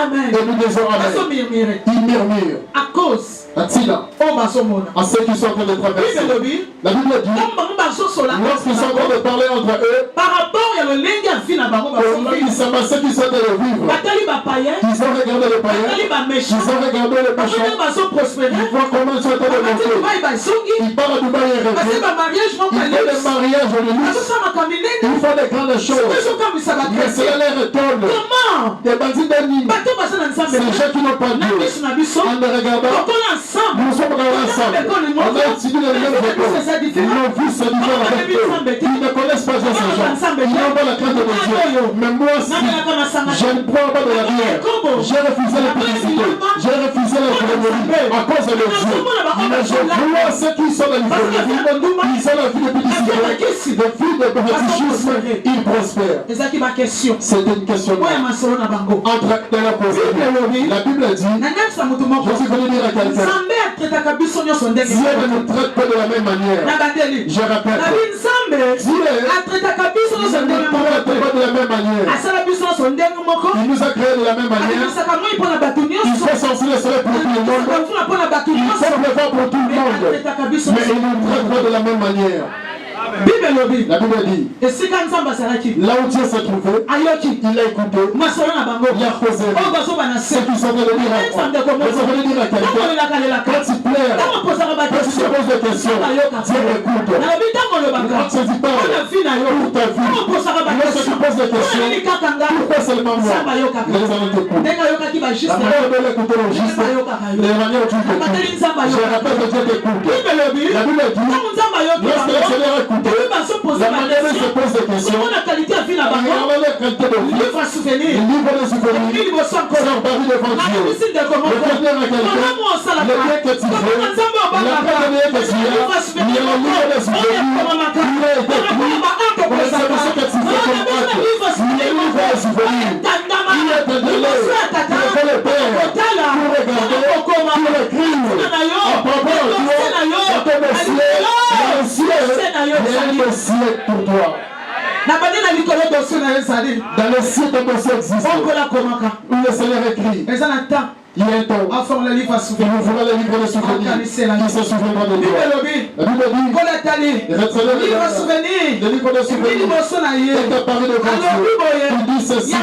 Amen. Et nous disons Amen. Ils murmurent. À cause. À ceux qui sont en train de traverser. La Bible dit, lorsqu'ils sont en train de parler entre eux, par rapport à ceux qui sont en train de vivre, ils ont regardé le païen, ils ont regardé le méchant, ils voient comment ils sont en train de monter. Ils parlent à Dubaï et revient. Ils font des mariages au luxe. Ils font des grandes choses. Mais cela les retourne. Des bandits d'ennemis. C'est les gens qui n'ont pas Dieu. En les regardant, nous sommes ensemble. On a étudié les mêmes écoles. Nos vies se différent avec eux. Ils ne connaissent pas Dieu, ces gens. Ils n'ont pas la crainte de Dieu. Mais moi aussi, je ne prends pas de la bière. J'ai refusé la publicité. J'ai refusé la grenouille à cause de Dieu. Mais je vois ceux qui sont dans l'ivronie. Ils ont la vie de publicité. Les filles de politichisme, ils prospèrent. C'était une question entre acteurs et posés. La Bible dit, je suis venu dire à quelqu'un, Dieu ne nous traite pas de la même manière. Je répète, Dieu ne nous traite pas de la même manière. Il nous a créés de la même manière. Il faut sortir le soleil pour tout le monde. Il faut pleuvoir pour tout le monde. Mais il ne nous traite pas de la même manière. La Bible dit, là où Dieu s'est trouvé, il a écouté, il a causé. Ce qui sont de dire à quoi? Ils sont de dire à quelqu'un, quand tu pleures, quand tu te poses des questions, Dieu écoute. Quand tu dis pas pour ta vie, lorsque tu poses des questions, pourquoi seulement moi? Les allons t'écouter. La manière de l'écouter au juste, les manières où tu t'écoutes. Je rappelle que Dieu t'écoute. La Bible dit, lorsque le Seigneur écoute, la manière dont il se pose des questions, regardez la qualité de vie, le livre des souvenirs, sans paris devant Dieu, le revenir à quelqu'un, le bien que tu veux, la paix de bien que tu as, il y a le livre des souvenirs, il a été pris pour le service que tu fais comme acte, il y a le livre des souvenirs, il y a des délais, pour le père, pour regarder, pour écrire, à propos de toi, dans ton dossier, il y a un dossier pour toi. Dans le ciel, ton dossier existe. Où le Seigneur écrit. Il y a un temps. Il nous fera le livre de souvenirs. Il se souviendra de toi. La Bible dit, le livre de souvenirs est apparu devant Dieu. Il dit ceci,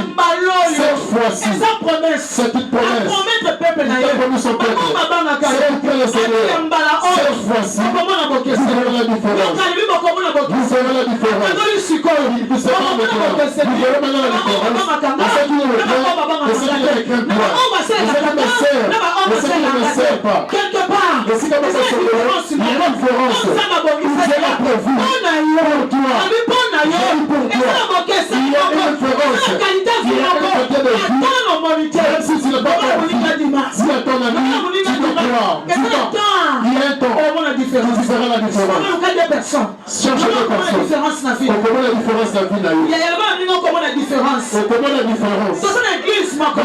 cette fois-ci, c'est une promesse. Il a promis son peuple. C'est pour le Seigneur. Cette fois-ci, vous verrez la différence. Vous verrez la différence. Il peut se faire maintenant. Vous verrez maintenant la différence. Et ce qui est le craint, et ce qui est le craint, ne sert, mais ce qui ne me sert pas. Quelque part, et si comme ça se fait, il y a une différence. Dieu l'a prévu pour toi. Pour toi. Il y a une différence. Il y a une qualité de vie. Même si tu n'es pas compris, dis à ton ami, tu dois croire. Il y a un temps. Tu verras la différence. Cherche des personnes. On connaît la différence de la vie d'ailleurs. On connaît la différence. Nous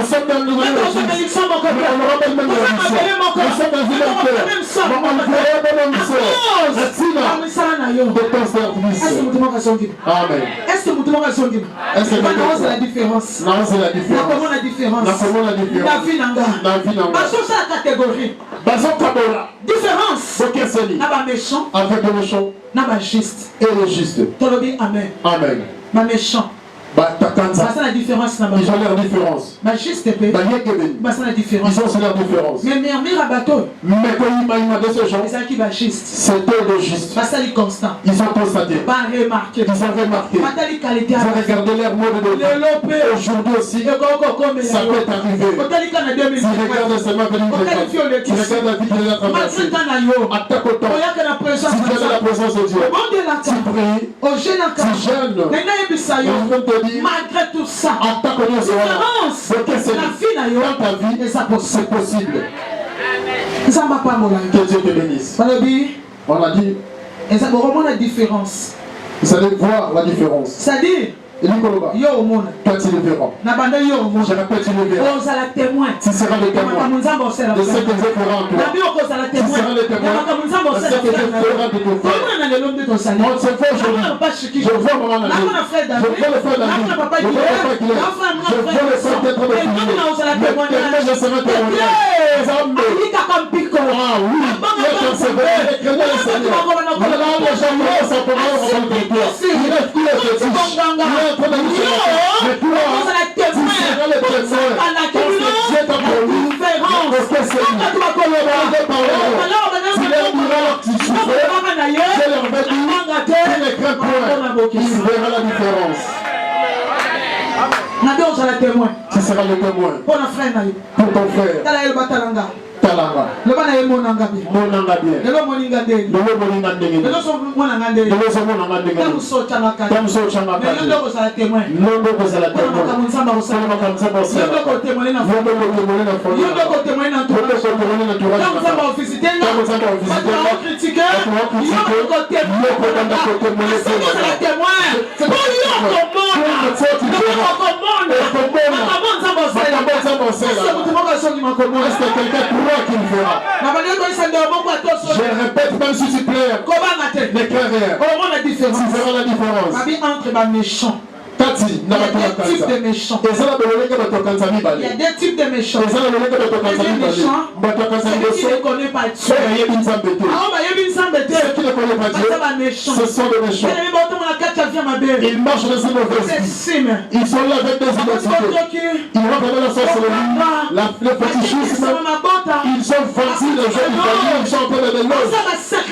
sommes dans une nouvelle église. On me rappelle même la mission. Nous sommes dans une affaire. On verra dans la mission. De ton service. Amen. Est-ce que c'est la différence? Non, c'est la différence. Comment la différence? La vie n'a pas. Différence. Avec le méchant. Et le juste. Amen. C'est la différence là-bas. Ils ont leur différence. C'est la différence. Ils ont leur différence. Mais quand il m'a de ce genre, c'était le juste. Ils ont constaté. Ils ont remarqué. Ils ont regardé leur mode de vie. Aujourd'hui aussi, ça peut arriver. Tu regardes seulement venir tu regardes la vie qui les a traversée. À ta côté, tu viens de la présence de Dieu. Tu pries. Tu jeûnes. Malgré tout ça, la vie, c'est possible. Que Dieu te bénisse. On a dit, la différence. Vous allez voir la différence. C'est-à-dire, Yo au monde. Toi tu le verras. Je répète, tu le verras. Tu seras le témoin de ce que Dieu fera en toi. Tu seras le témoin de ce que Dieu fera de ton frère. On se voit aujourd'hui. Je vois maman Nani. Je vois le frère Nani. Je vois le papa Guilherme. Je vois le frère d'être de prier. Mais je serai témoin. Ah oui, il est persévéré, il est créé le Seigneur. Voilà les gens qui sont pour moi contre toi. Il est qui est petit. Il est en train de nous faire. Mais toi, tu seras le témoin. Parce que Dieu t'a promis. Parce que c'est lui. Tu leur diras que tu souffrais. Je leur vais dire, tu ne crains point. Il verra la différence. Tu seras le témoin pour ton frère. Talanga. Monanga bien. Lelo moninga ndenge. Lelo so monanga ndenge. Tamso changa kati. Lelo ko sala témoin. Lelo ko sala témoin. Kamunzamba ko sala. Lelo ko témoin na foto. Lelo ko témoin na tour. Lelo ko témoin na tour. Kamunzamba officier. Kamunzamba officier. Lelo critiquer. Lelo ko témoin. Lelo ko témoin. Lelo ko témoin. C'est pas lui au monde. Est-ce que quelqu'un croit qu'il fera? Je répète, même si tu pleures, ne crains rien. Tu feras la différence. Il y a des types de méchants. Il y a des types de méchants. Les méchants, ceux qui ne connaissent pas Dieu. Ceux qui ne connaissent pas Dieu, ce sont des méchants. Ils marchent dans une mauvaise vie. Ils sont là avec des identités. Ils rentrent dans la sorcellerie, le fétichisme. Ils sont fantis, les gens italiens, ils sont en train de l'éloge.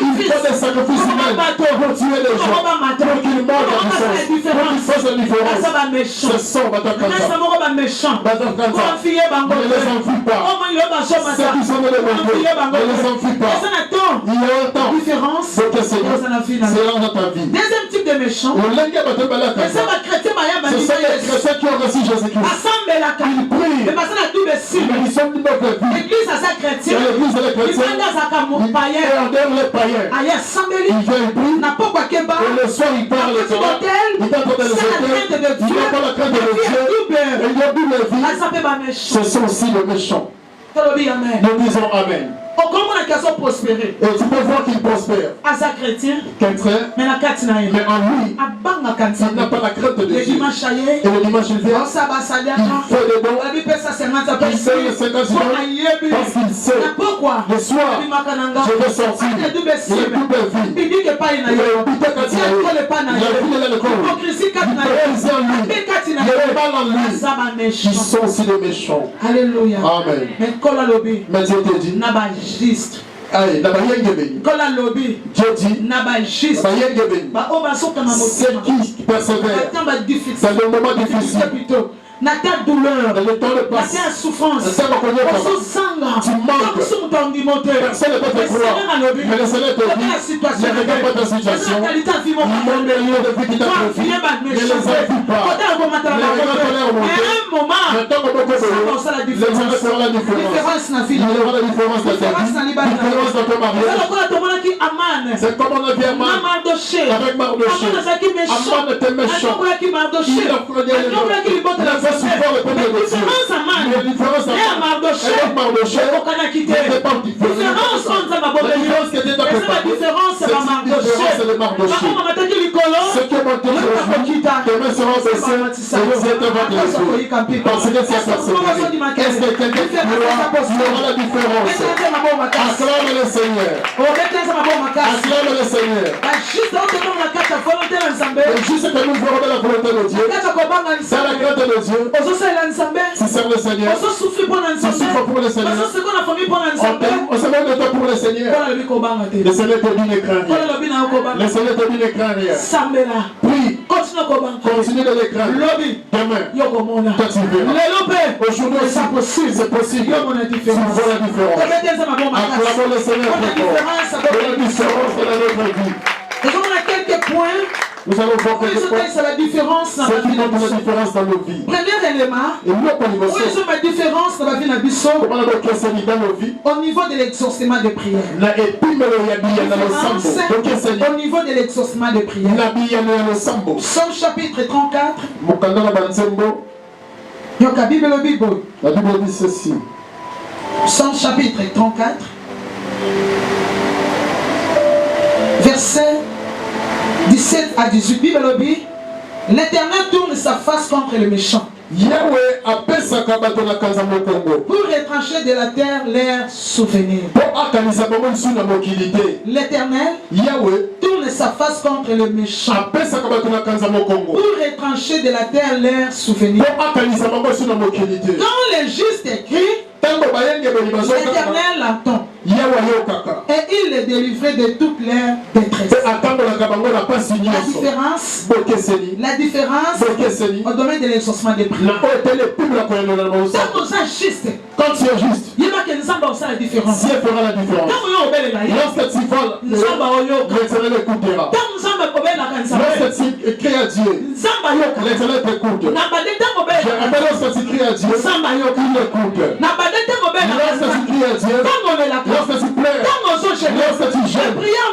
Ils font des sacrifices humains pour tuer les gens, pour qu'ils mangent la puissance, pour qu'ils fassent la différence. Ce sont méchants. Ne les enfuis pas. Ceux qui sont dans les milieux, ne les enfuis pas. Il y a un temps pour que c'est là dans ta vie. Deuxième type de méchants, ce sont les chrétiens qui ont reçu Jésus-Christ. Ils prient, mais ils sont libres de vie. l'église à sa chrétien, L'église des chrétiens, ils perdent les païens. Ils viennent, ils prient, et le soir ils parlent le Torah, ils parlent de les hôtels, ils n'ont pas la crainte de Dieu, et ils ont bu la vie. Ce sont aussi les méchants. Nous disons Amen. Et tu peux voir qu'il prospère. Chrétien, mais en lui, il n'a pas la crainte de Dieu. Et le dimanche, il vient, il fait des dons, il sait le 50 dons, parce qu'il sait, le soir, je vais sortir, il est double vie. Il est habité quand il a vu l'école, il peut réaliser en lui, il y a le mal en lui. Ils sont aussi des méchants. Alléluia. Amen. Mais Dieu te dit, juste. Dieu dit, ceux qui persévèrent dans le moment difficile, na ta douleur, dans le temps de passe, na ta souffrance, tu manques, personne ne peut te croire, mais le Seigneur te dit, ne regarde pas ta situation, montre le lieu de vie qui t'a profité, ne les enfuis pas, ne regarde pas leur monter, maintenant qu'on peut les gens fera la différence, il y aura la différence dans ta vie, différence dans ton mariage. C'est comme on a vu Aman avec Mardoché. Aman était méchant, il a pris les souffert le peuple de Dieu. La différence avec Mardoché n'était pas différente. La différence qui était dans le peuple, c'est de Mardoché. Ce qui est monté aujourd'hui, demain sera baissé et nous êtes votre Dieu. Parce que c'est la persévérance. Est-ce que quelqu'un qui croit, il y aura la différence? Acclame le Seigneur. Acclame le Seigneur. Et juste que nous voyons la volonté de Dieu, dans la grâce de Dieu, si c'est le Seigneur, si souffre pour le Seigneur, on se met de temps pour le Seigneur. Le Seigneur te dit ne crains rien. Le Seigneur te dit ne crains rien. Prie, continue de les craindre. Demain, toi tu verras. Aujourd'hui, c'est possible. Tu vois la différence. Acclamons le Seigneur pour toi. La différence de notre vie. Et donc on a quelques points Nous allons voir c'est la différence dans la différence dans nos vies. Premier élément, c'est la différence dans la vie d'Abisso au niveau de l'exaucement de prière. Au niveau de l'exaucement de prière. Somme chapitre 34. La Bible dit ceci. Somme chapitre 34. Verset 17 à 18. Bible dit, l'Éternel tourne sa face contre le méchant. Pour retrancher de la terre leurs souvenirs. L'Éternel tourne sa face contre le méchant. Pour retrancher de la terre leurs souvenirs. Quand le juste écrit, l'Éternel l'entend. Et il est délivré de toutes leurs détresses. La différence au domaine de l'exaucement des prières. Quand tu es juste, il fera la différence. Lorsque tu voles, l'Éternel écoutera. Lorsque tu cries à Dieu, l'Éternel t'écoute. Je rappelle, lorsque tu cries à Dieu, il écoute. Lorsque tu cries à Dieu, lorsque tu pleures, lorsque tu jeûnes, les prières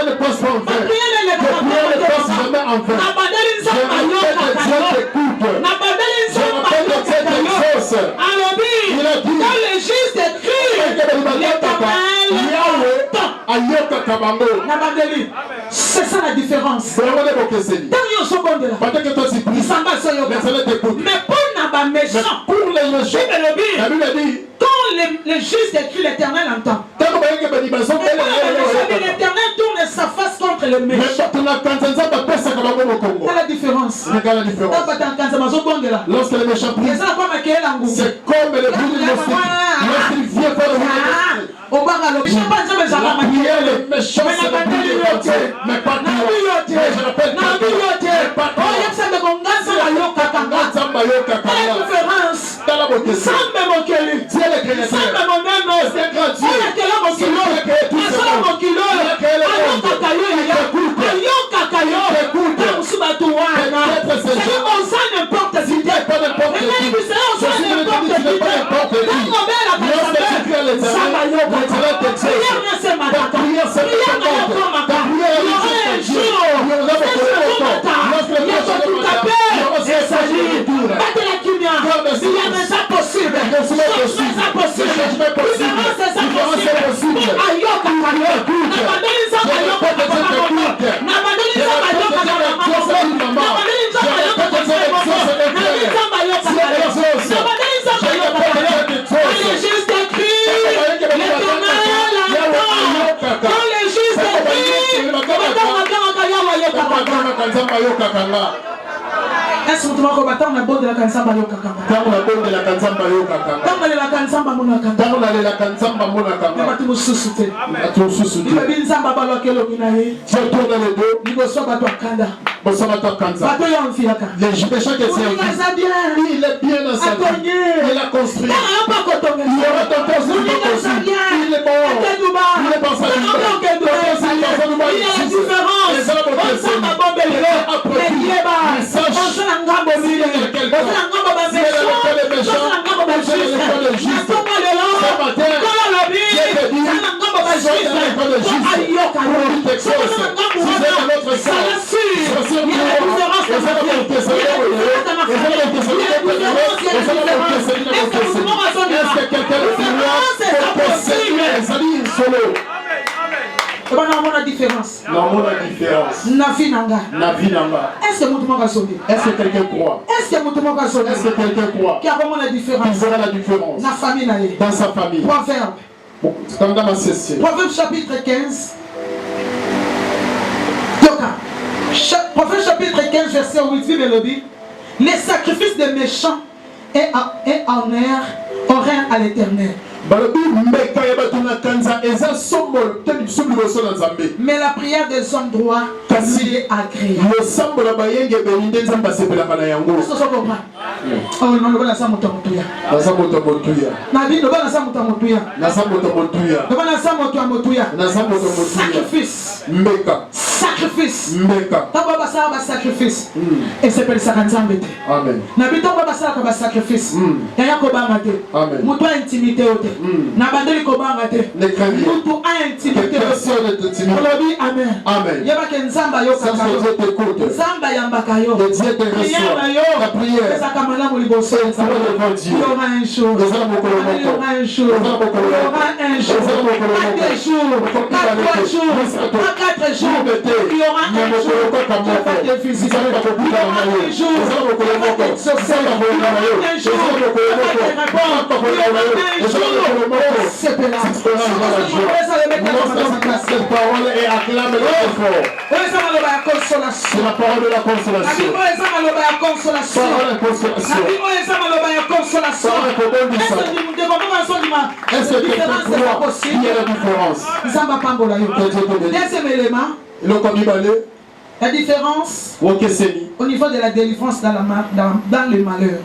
ne passent pas en vain. Les prières ne passent jamais en vain. Je rappelle que Dieu t'écoute. Je rappelle que Dieu t'exauce. Il a dit, quand le juste écrit, c'est ça la différence. Mais pour les méchants, la Bible dit, quand le juste écrit, l'Éternel entend. L'Éternel tourne sa face contre le méchant. C'est la différence. Lorsque les méchants prient, c'est comme les bouts de lorsqu'il vient faire le mais pas est-ce que tu vas combattre la bonne de la Kansamba Yokaka? Est-ce que mon va sauver? Est-ce que quelqu'un croit? Est-ce que mon va sauver? Est-ce que quelqu'un croit? Qui a vraiment la différence? Il fera la différence. La famille dans sa famille. Proverbe. Proverbe chapitre 15. Proverbe chapitre 15 verset 8 Bible dit, les sacrifices des méchants et honneur à l'Éternel. Mais la prière des hommes droits est agréable. Sacrifice. sacrifice. Mbeka. Tamba basala ba sacrifice. Et c'est pour ça nzambe te. Amen. Na bitamba basala ba sacrifice. Yaya ko banga te. Amen. Mutu a intimité ote. Na bandeli ko banga te. Mutu a intimité ote. Olobi amen. Amen. Yeba ke nzamba yo kaka yo. Nzamba yambaka yo. La prière. Ça kamala mo liboso. Il y aura un jour. Il y aura un jour. Il y aura un jour. Pas 2 jours. Pas 3 jours. Pas 4 jours. Il y aura un jour. Tu vas te visiter. Il y aura un jour. Tu vas t'exaucer. Il y aura un jour. Tu vas te répondre. Il y aura un jour. C'est pour cette parole et acclame le fort. C'est la parole de la consolation. Parole de consolation. Est-ce que quelqu'un croit qu'il y a la différence? Deuxième élément, la différence au niveau de la délivrance dans le malheur.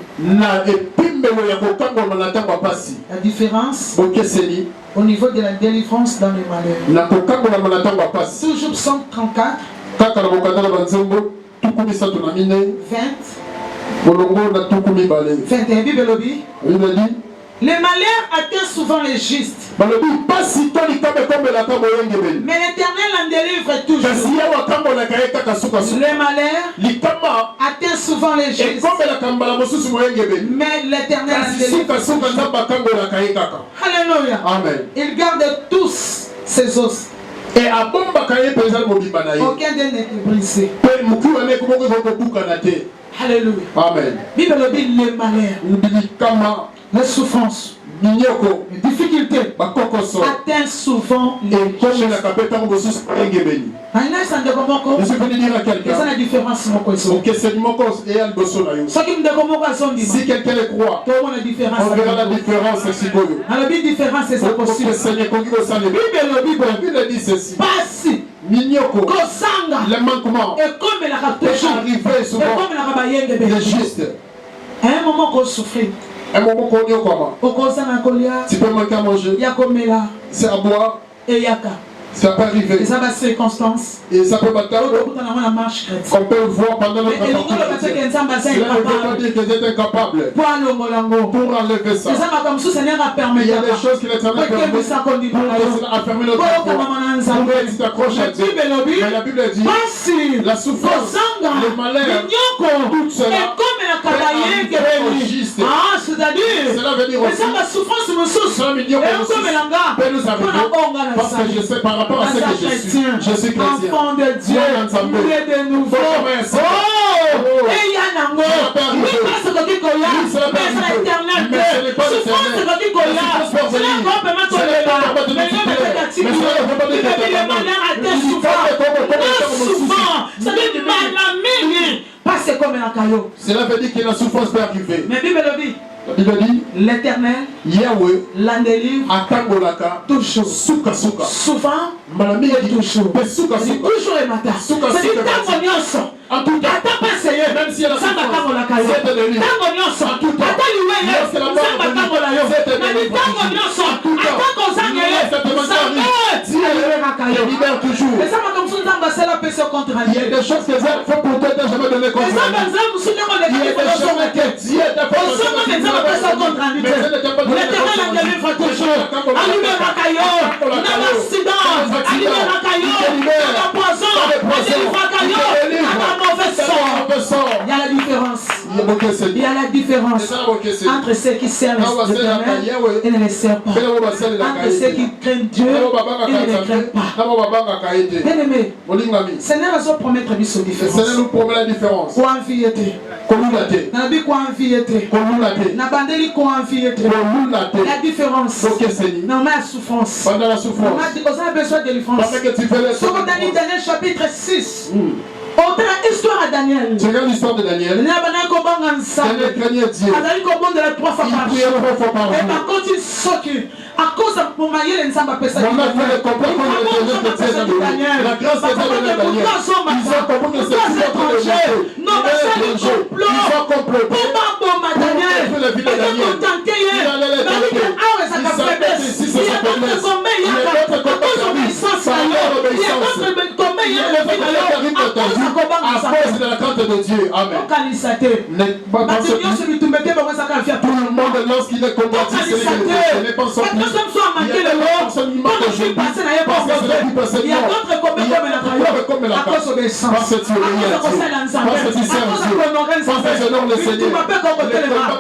La différence au niveau de la délivrance dans le malheur. Toujours Psaume 34, 21, Bible dit. Les malheurs atteignent souvent les justes. Mais l'Éternel en délivre toujours. Les malheurs atteignent souvent les justes. Mais l'Éternel en délivre toujours. Alléluia. Amen. Il garde tous ses os. Et à aucun d'eux n'est brisé. Alléluia. Amen. Bible dit les malheurs, les souffrances, les difficultés atteignent souvent les justes. Je peux dire à quelqu'un. Si quelqu'un le croit, on verra la différence. La Bible dit ceci. Le manquement est arrivé souvent des justes. À un moment qu'on souffre, un moment qu'on y comment tu peux manquer à manger, c'est à boire, ça peut arriver. Et ça va circonstance. Et ça peut m'attendre. On peut voir pendant notre parcours. Cela ne veut pas dire que vous êtes incapable pour enlever ça. Il y a des choses que l'Éternel permet à fermer notre foi. Pour être accroché à Dieu. Mais la Bible dit la souffrance, le malheur, tout cela est juste. Cela veut dire aussi cela veut dire peut nous arriver parce que je sais par rapport à ce que je suis chrétien. Enfant de Dieu, né de nouveau. Oh! Et il y a un amour. Oui, parce que tu connais, mais c'est l'éternel. Souffrance, c'est que tu connais. C'est là qu'on peut mettre le bas. Mais il y a des actifs. Il y a des malheurs à tes souffrances. Souvent, ça veut dire mal la mine. Pas c'est comme un caillou. Cela veut dire que la souffrance peut arriver. Mais Bible le dit. La Bible dit l'Éternel l'en délivre toujours. Souvent et toujours. Toujours le matin. C'est du temps en tout cas, même si elle a souffrance, c'est de délivre. En tout cas, lorsque la mort libère toujours. Il y a des choses que Dieu fait pour toi, tu jamais donné contre lui. Il y a des choses que Dieu t'a fait pour toi. L'Éternel en délivre toujours. Allumez Rakayo. Dans l'accident. Allumez Rakayo. Dans la poison. Allumez Rakayo. Dans la mauvaise sort. Il y a la différence. Il y a la différence entre ceux qui servent l'Éternel et ne les servent pas. Entre ceux qui craignent Dieu et ne les craignent pas. Bien aimé, Seigneur a promettre biso différence. Seigneur nous promet la différence. Quoi enviété? Na bi quoi enviété? Na bandeli quoi enviété? La différence. Non mais la souffrance. Pendant la souffrance. On a besoin de délivrance. Sur Daniel chapitre 6. Autant l'histoire à Daniel. Tu regardes l'histoire de Daniel. Daniel craignait Dieu. Et par contre, il saute. À cause de mon maillot, il ne s'en va pas. La grâce de Daniel. Ils ont compris que c'est tout. Non, mais c'est le complot. Ils ont comploté. Pour ma Daniel. Il est contenté. Il a perdu à cause de la crainte de Dieu. Amen. Tout le monde, lorsqu'il est converti, ce n'est pas son fils. Il y a des personnes qui manquent de Jésus. Parce que c'est la vie personnelle. Il y a d'autres comme la carte. Parce que tu obéis à Dieu. Parce que tu sers Dieu. Parce que tu honores le Seigneur. Le combat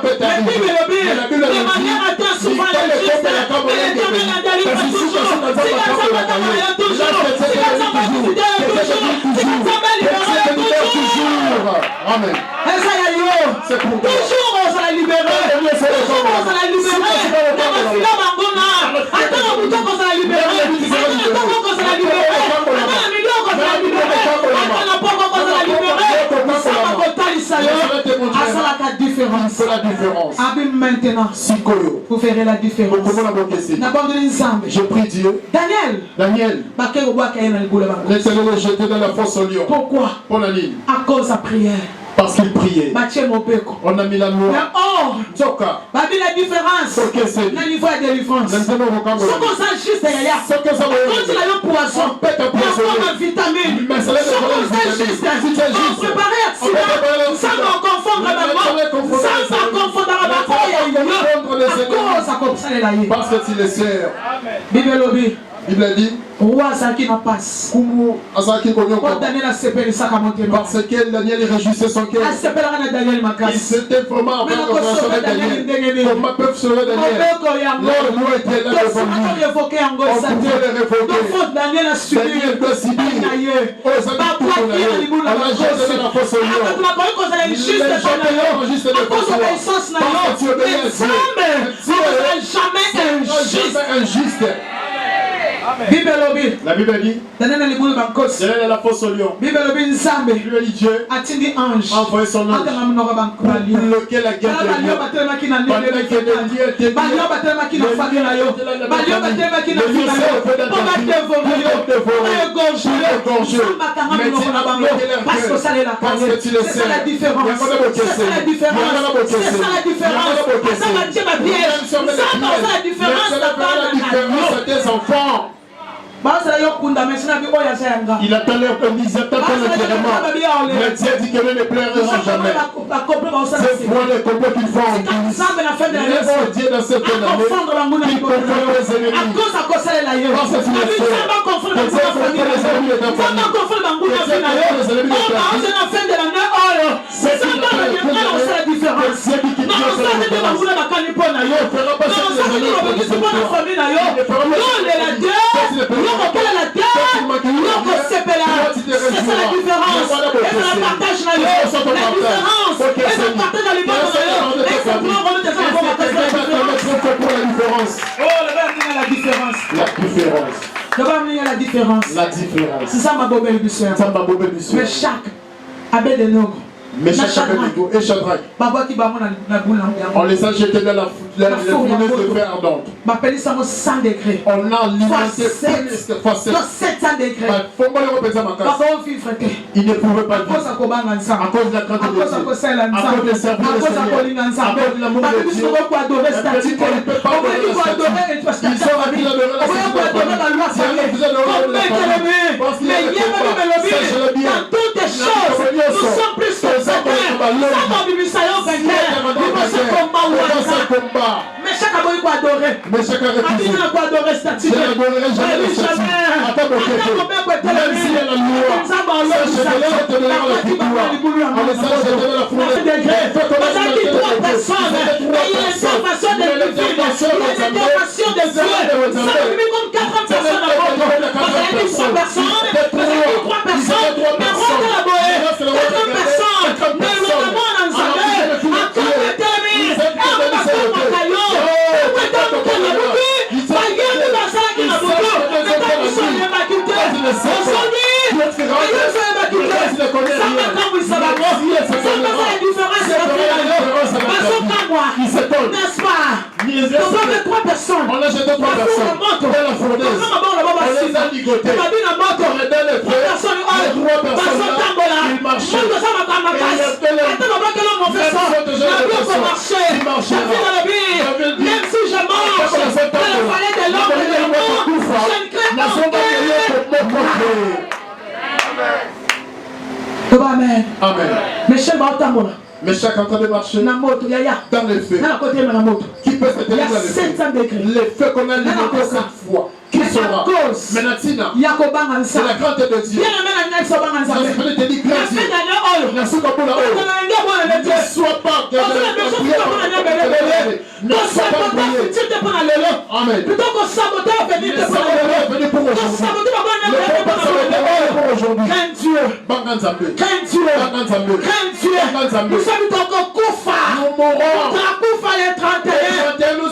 peut t'arriver. Mais la Bible dit, Amen. C'est pour toi. Toujours on s'en a libéré. Toujours on s'en a libéré. C'est la différence. Maintenant, vous ferez la différence. Je prie Dieu. Daniel. Laissez-le le jeter dans la fosse au lion. Pourquoi? Pour la ligne. À cause de la prière. Parce qu'il priait. On a mis la loi. La différence. Le niveau de délivrance. Ce qu'on s'en juste derrière. Quand il a un poisson, on a une vitamine. Ce qu'on s'en juste, on prépare accident. Ça va confondre la mort. Ça va confondre la mort. Parce que tu le sers. Bible dit. Parce que Daniel réjouissait son cœur. Il s'était vraiment en train de sauver Daniel. Comment peuvent sauver Daniel? Leur mot était là devant lui. On pouvait le révoquer. Daniel doit s'y dire. Oh, ça m'a tout donné. On a jeté la fosse au lion. Il est juste de fosse au lion. Parce que tu obéis à Dieu. Dieu n'est jamais injuste. La Bible dit Daniel est la fosse au lion. Bible dit Dieu a envoyé son ange pour bloquer la guerre de Dieu. Parce que tu le sais. C'est la différence. C'est la différence à tes enfants. Il attend leur l'enterrement. Mais Dieu dit que ne pleurera jamais. C'est pour le combat qu'il faut en Christ. Laisse Dieu dans cette année qu'il confronte les ennemis. Parce que tu le sais. Que Dieu confronte les ennemis de ta famille. Que Dieu confronte les ennemis de ta vie. C'est ce qui la différence. Dieu dit qu'il fera passer les ennemis pour la différence. C'est ça ma bobelle du soir. Mais chaque abbé de nous. Mais chaque Abednego et Shadrach, on les a jetés dans la fournaise de fer ardente. On a alimenté fois 700 degrés. Ils ne pouvaient pas vivre à cause de la crainte de Dieu, à cause de servir le Seigneur, à cause de l'amour de Dieu. On ne peut pas adorer la statue. Ils ont appris à adorer la statue. Vous adorez la parole. Parce qu'il y a le combat. Sachez-le bien. Dans toutes les choses, nous sommes plus que ça. Mais chaque aboy quoi adorer. Mais chaque refusé. Je n'adorerai jamais le statut. Même s'il y a la loi, sachez-le, je te donnerai la victoire. On les a jetés dans la fournaise. On a jeté 3 personnes dans la fournaise. On les a ligotés. On les donne les frères. Les 3 personnes là, ils marchaient. Et il y a de même si je marche dans la vallée de l'ombre et de la mort, je ne crains pas. Amen. Amen. Mais chaque en train de marcher dans les feux. Qui peut se tenir dans les feux? Les feux qu'on a alimentés cette fois. Qui sera? Mais Natina, c'est la crainte de Dieu. Ça se fait te dire grâce. Merci beaucoup là-haut. Ne sois pas de ne sois pas prié. Amen. Plutôt que saboter venir pour aujourd'hui. Crains Dieu. Crains Dieu. Crains Dieu. Nous sommes encore Koufa. Nous mourrons. Koufa les 31. Nous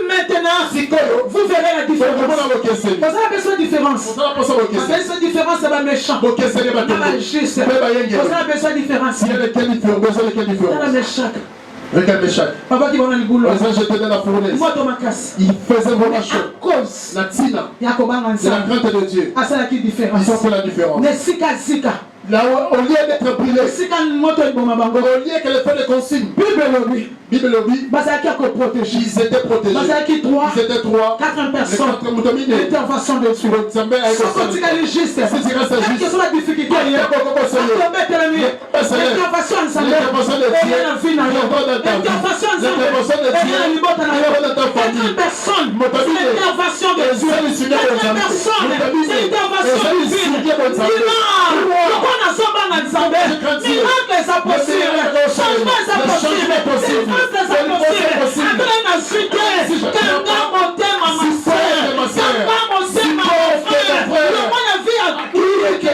maintenant, vous verrez la différence. Vous avez besoin de différence. Vous avez besoin de différence, c'est pas méchant. Vous avez besoin de différence. Regarde Meshach. Papa qui va dans le boulot. Les gens jetaient dans la fournaise. Il faisait vraiment chaud. À cause. Natina. C'est la crainte de Dieu. Ils ont fait la différence. Là, au lieu d'être brûlé, au lieu que le feu de consigne, Bible lobby, ils étaient protégés. Ils étaient 3, 4 personnes. L'intervention de Dieu. Si tu restes juste, quelle que soit la difficulté, l'intervention de Dieu.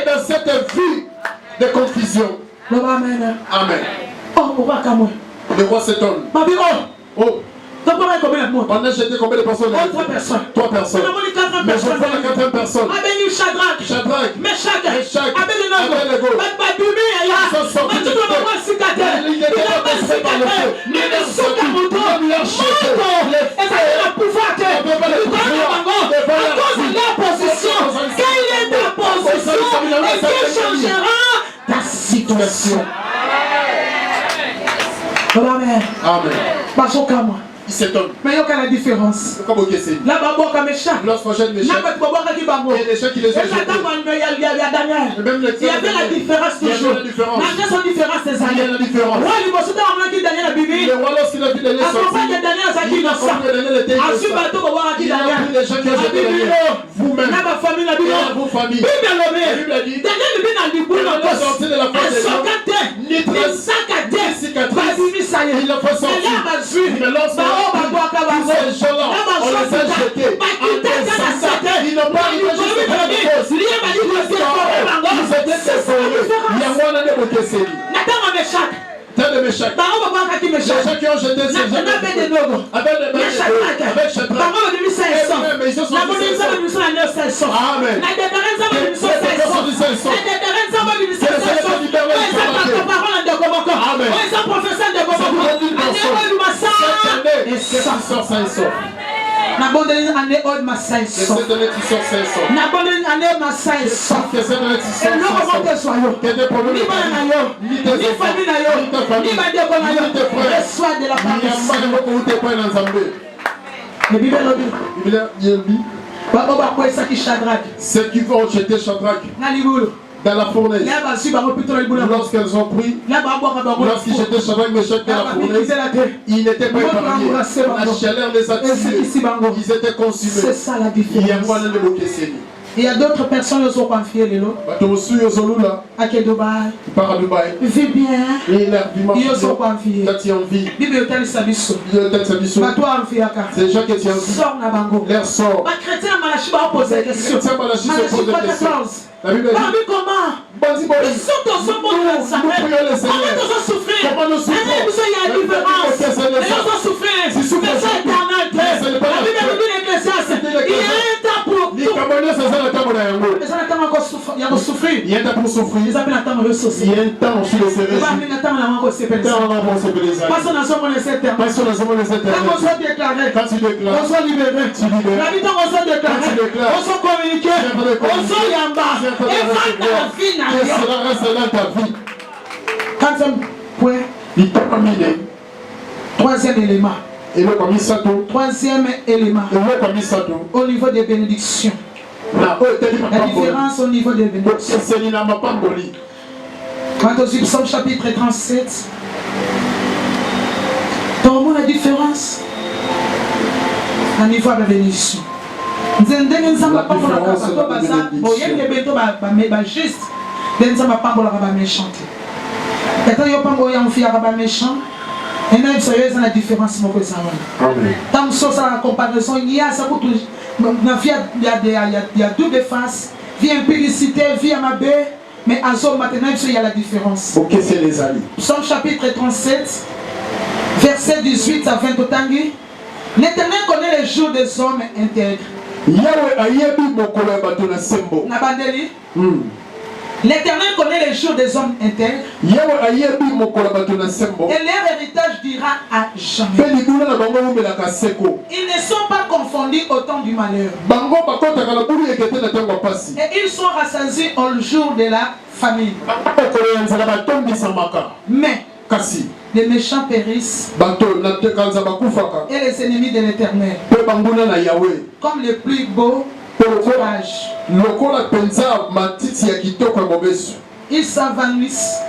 Dans cette vie de confusion. Amen. Amen. Le roi s'étonne. Oh. On a jeté combien de personnes? 3 personnes. 3 personnes. Mais je vois la 4e personne. Shadrach, Meshach, Abednego. Ils sont sortis de feu. Il n'était pas passé par le feu. Il est sorti. Il a jeté les feux. Quelle est ta position? Et qui changera ta situation? Amen. Amen. Il s'étonne. Mais il y a la différence. Là-bas, lorsqu'on jette Meshach, il y a des gens qui les ont jetés. Il y avait la différence toujours. Il y a la différence. Le roi, lorsqu'il a vu Daniel sortir, il a pris les gens qui ont jeté Daniel. Vous-même, et vos familles. La Bible a dit, il est sorti de la face des gens, ni trace, ni cicatrice. Il a fait sortir. Mais lorsque ces gens-là, on les a jetés en descendant. Ils n'ont pas arrivé jusqu'à la cause. Ils étaient désolés. Il y a un de Bokesséli. Tel de Meshach. Les gens qui ont jeté ces gens avec Shadrach. Mais ils se sont dit Amen. N'abandonne année old Massaï. Cette année tu sors 500. N'abandonne année Massaï. Que cette année tu sors 500. Que des problèmes ni tes familles, ni ta famille, ni tes frères. Reçois de la part de Dieu. Ceux qui vont jeter Shadrach dans la fournaise, lorsqu'elles ont pris, lorsqu'ils jetaient Shadrach, Meshach dans la fournaise, ils n'étaient pas épargnés. La chaleur les a tués. Ils étaient consumés. C'est ça la différence. Il y a d'autres personnes qui sont confiées les lots. À Dubaï. Vis bien. Ils sont confiés. Bible tel sabiso. C'est des gens qui tiennent vie. Sors na bango. L'air sort. Ma chrétien Malachi va poser des questions. Malachi se pose des questions. La Bible dit comment? Ils sont dans ce monde de Samuel. Comment nous souffrir? Comment nous souffrir? Il y a une différence. Et nous souffrir. C'est ça éternel. La Bible dit l'Ecclésiaste. Il y a un temps pour tout. Mais ça n'attend encore souffrir. Il y a pour souffrir. Il y a pour souffrir. Ils appellent attendre le saucer. Il y a un temps sur le serré. Il va venir attendre la main qu'on s'épelle. Parce qu'on a somme les sept termes. Quand on soit déclaré, on soit libéré. L'habitant on soit déclaré, on soit communiqué, on soit yamba. Et va ta vie n'a rien. Reste là ta vie. Quatrième point. Troisième élément. Troisième élément. Au niveau des bénédictions. La différence au niveau des bénédictions. Quant au Psaume chapitre 37, dans la différence au niveau de la bénédiction. Et là, il y a la différence. Dans la comparaison, il y a deux faces. Vie impudicité, vie amabé. Mais à ce maintenant, il y a la différence. Psaume chapitre 37, verset 18 à 20. L'Éternel connaît les jours des hommes intègres. L'Éternel connaît les jours des hommes intègres. Et leur héritage dira à jamais. Ils ne sont pas confondus au temps du malheur. Et ils sont rassasiés au jour de la famine. Mais les méchants périssent et les ennemis de l'Éternel comme les plus beaux orages. Ils s'avanouissent.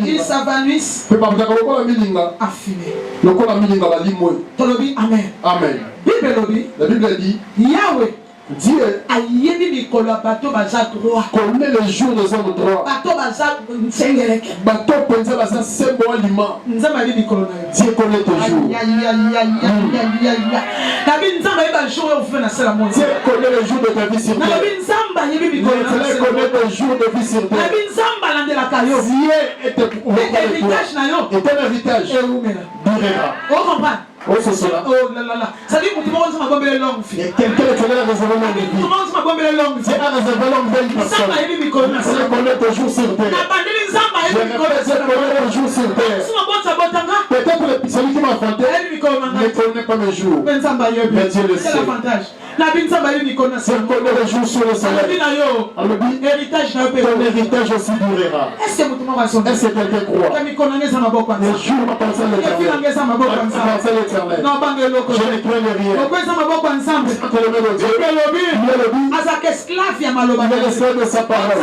Ils s'avanouissent à fumer. Amen. La Bible dit Yahweh Dieu connaît les jours des hommes droits. Dieu connaît tes jours. Dieu connaît les jours de ta vie sur terre. Dieu connaît tes jours de vie sur terre. Dieu est ton héritage. Oh, c'est cela. Oh là là là. Ça dit que tout le monde m'a bombé longue vie. Quelqu'un qui a réservé longue vie. Tout le monde m'a bombé longue vie. C'est un réservé longue vie. Ça m'a aidé à connaître. Ça connaît toujours sur terre. Je connais toujours sur terre. Peut-être celui qui m'a fondé ne connaît pas mes jours. Mais Dieu le sait. C'est l'avantage. Je connais les jours sur le soleil. Ton héritage aussi durera. Est-ce que quelqu'un croit? Les jours m'appartiennent à l'éternel. Non, je ne crains rien. Il est l'esclave de sa parole.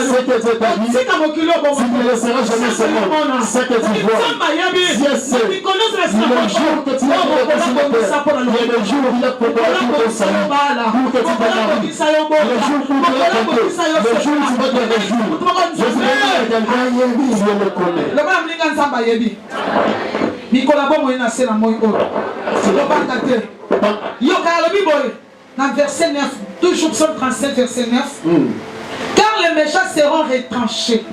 Ce que Dieu t'a dit, tu ne laisseras jamais ce monde. Ce que tu vois, Dieu sait. Le jour que tu as fait sur la terre, il y a le jour où il a préparé tout ton salut, pour que tu te maries. Le jour où tu vas canter, le jour où tu vas te réjouir. Je suis quelqu'un qui le connaît. Nicolas Bomo na sena moy o. C'est le bancateur. Yo ka le biboy. Dans verset 9, toujours Psaume 37 verset 9. Car les méchants seront retranchés.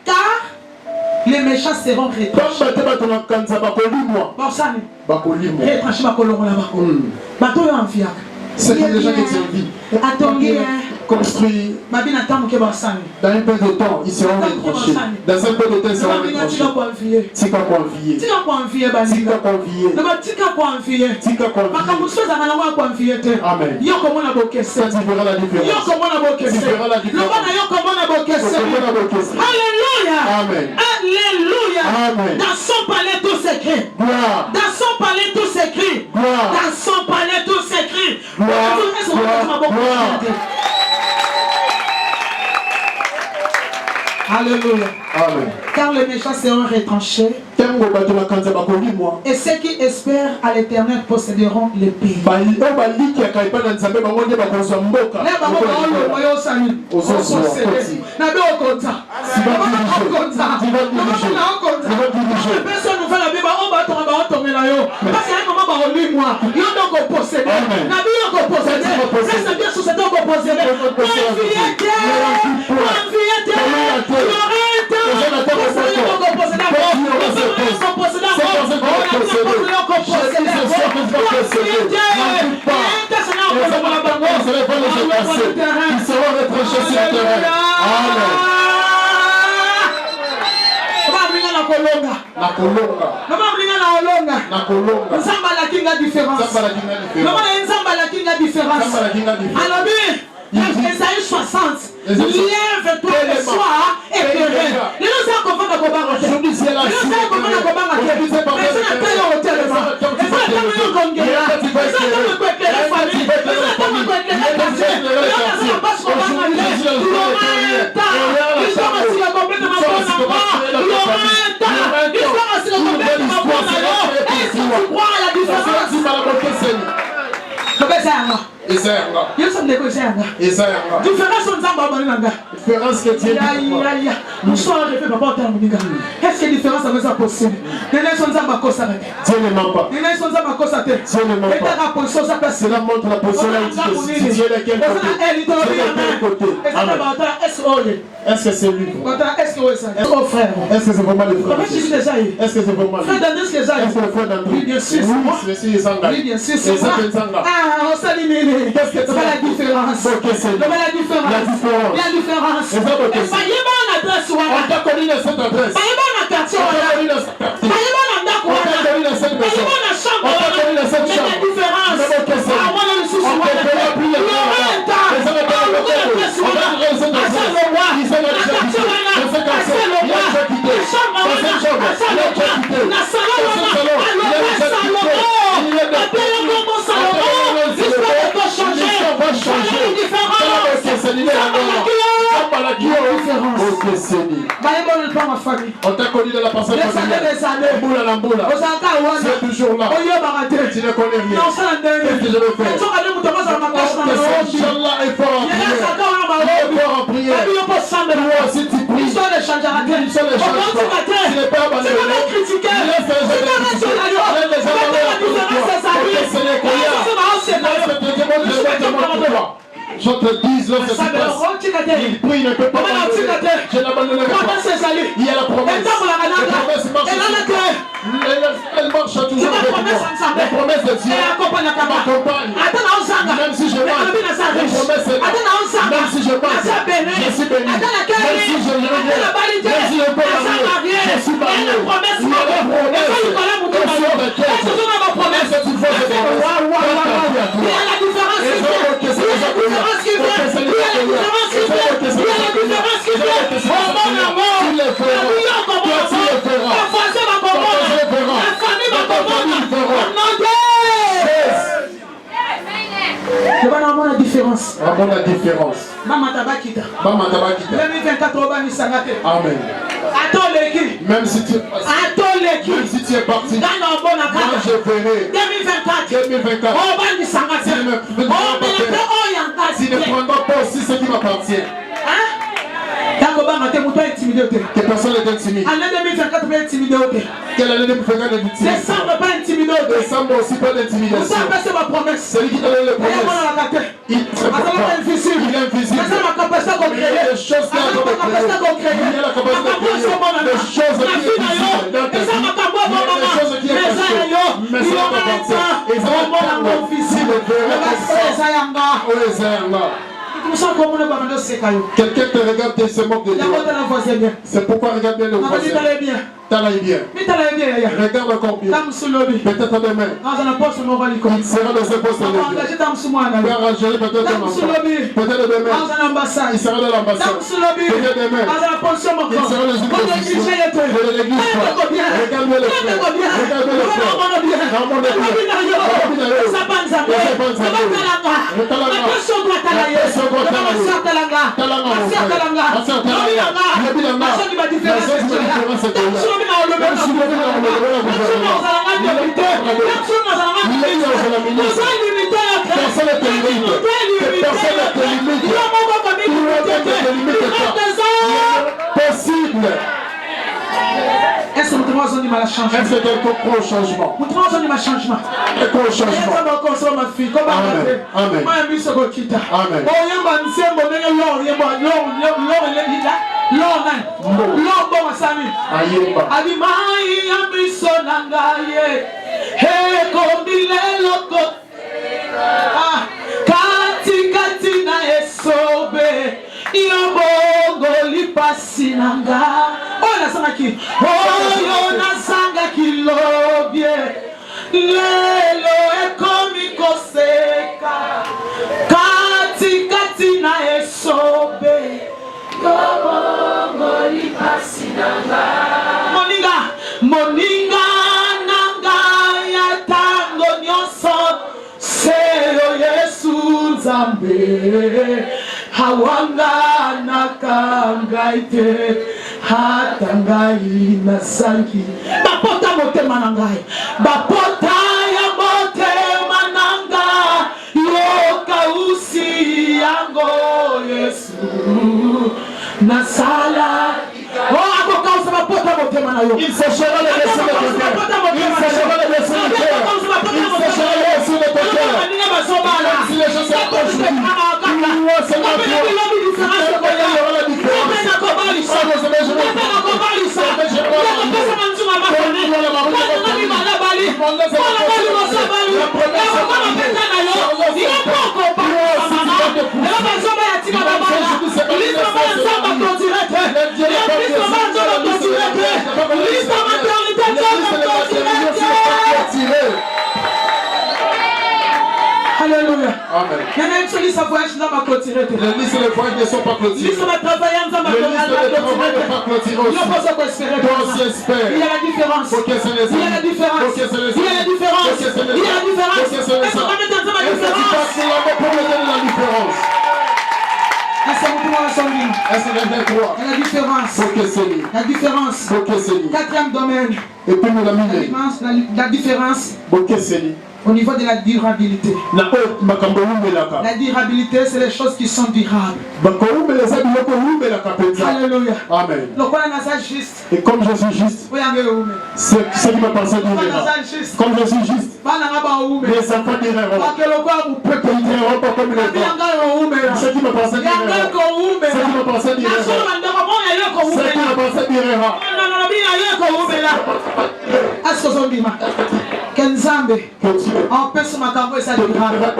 Car les méchants seront retranchés. Retranchés bakolongo la bako. Bato yo envia. C'est des gens qui t'envient. Attendez construit dans un peu de temps, ils seront retranchés. Dans un peu de temps, ils seront retranchés. Tika convié. Amen. Ça, tu verras la différence. Alléluia. Amen. Alléluia. Amen. Dans son palais tout s'écrit. Gloire. Dans son palais tout s'écrit. Gloire. Dans son palais tout s'écrit. Gloire. Alléluia. Amen. Car les méchants seront retranchés. Et ceux qui espèrent à l'Éternel posséderont le pays. sur le terrain. Amen. Esaïe 60, lève-toi le soir et périn. Les gens savent comment on va combattre. Les gens savent comment on va combattre. Les gens savent comment on va différence que Dieu est-ce que différence avec ça possible? Dieu ne ment pas. Cela montre la position là. Dieu est quel côté? Est-ce que c'est lui? Est-ce que c'est frère? Est-ce que c'est vraiment le frère? Est-ce que c'est vraiment lui? Frère d'André, est-ce que le frère d'André? Oui, bien sûr. Oui, bien sûr. C'est ça. Ah, on s'aligne. Qu'est-ce que c'est la différence? La différence. Et ça, on t'a connu dans cette adresse. On t'a connu dans cette partie. On t'a connu dans cette maison. On t'a connu dans cette chambre. La différence. On t'a connu dans la personne familiale. Boula. C'est toujours là. Tu ne connais rien. Qu'est-ce que je vais faire? Inch'Allah est fort en prière. Toi aussi tu pries. L'histoire ne change pas. Tu n'es pas abandonné. Je te dis, lorsque tu passes, il prie, ne peut pas abandonner. Je n'abandonnerai pas. Il y a la promesse. La promesse marche. Elle marche toujours avec moi. La promesse de Dieu m'accompagne. Même si je marche, la promesse est là. Même si je marche, je suis béni. Même si je reviens, même si je peux marier, je suis marié. Il y a la promesse. Au sur de tête. Est-ce que tu vois cette promesse? Il y a la différence qui vient. La différence. La différence. Maman Tabakita. 2024 Amen. Même si tu es parti, moi je verrai 2024. Tu ne prendras pas aussi ce qui m'appartient. Que personne n'est intimidé. Quelle année 2024 est intimidé? Décembre aussi pas d'intimidation. C'est lui qui t'a donné les promesses. Il est invisible. Il y a des choses qu'il a créées. Il y a la capacité de créer des choses qui sont visibles dans ta vie. Il y a des choses qui sont cachées. Mais ça t'appartient. Et ça t'appartient. Si le verre quelqu'un te regarde et se moque de toi. C'est pourquoi regarde bien le voisin. T'allais bien. Regarde encore bien. Peut-être demain. Il sera dans un poste de Dieu. Père Angèle, peut-être un enfant. Peut-être demain. Il sera dans l'ambassade. Peut-être demain. Il sera dans une position de l'église. Regarde bien le frère. Regarde bien le frère. Possible. Est-ce que nous devons un changement? Est-ce que tu as un changement? Nous devons un changement. Un changement. Amen. Amen. nanga oyo nasangaki lobie lelo ekomi koseka kati na esobe yobongoli pasi nanga moninga nanga ya tango nyonso seyo Yesu Nzambe hawanga nakangai te hata ngai nasangi bapota motema na ngai bapota ya motema na ngai yoka usi yango Yesu nasala akokausa bapota motema na yo il séchera les blessures de ton cœur il séchera les blessures de ton cœur il séchera les blessures de ton cœur même si les gens s'approchent de lui c'est ma foi Alléluia. Amen. Il y en a une seule liste à voyage qui n'a pas clôturé. Les listes de voyages ne sont pas clôturées. Liste de travail qui n'a pas clôturé. Il y a la différence. Il y a la différence. Il y a la différence. Il y a la différence. Il y a la différence. Est-ce qu'on va mettre ensemble la différence? Est-ce la différence. La différence. Quatrième domaine. Et puis nous la différence. Au niveau de la durabilité. La durabilité, c'est les choses qui sont durables. Alléluia. Amen. Et comme je suis juste, ce qui me passe à dire. Comme je suis juste, les enfants diront pas comme les enfants. Ce qui me passe à dire. Ce qui me passe à dire. Ce qui me passe à dire. Kenzambe empêche makambo esa durable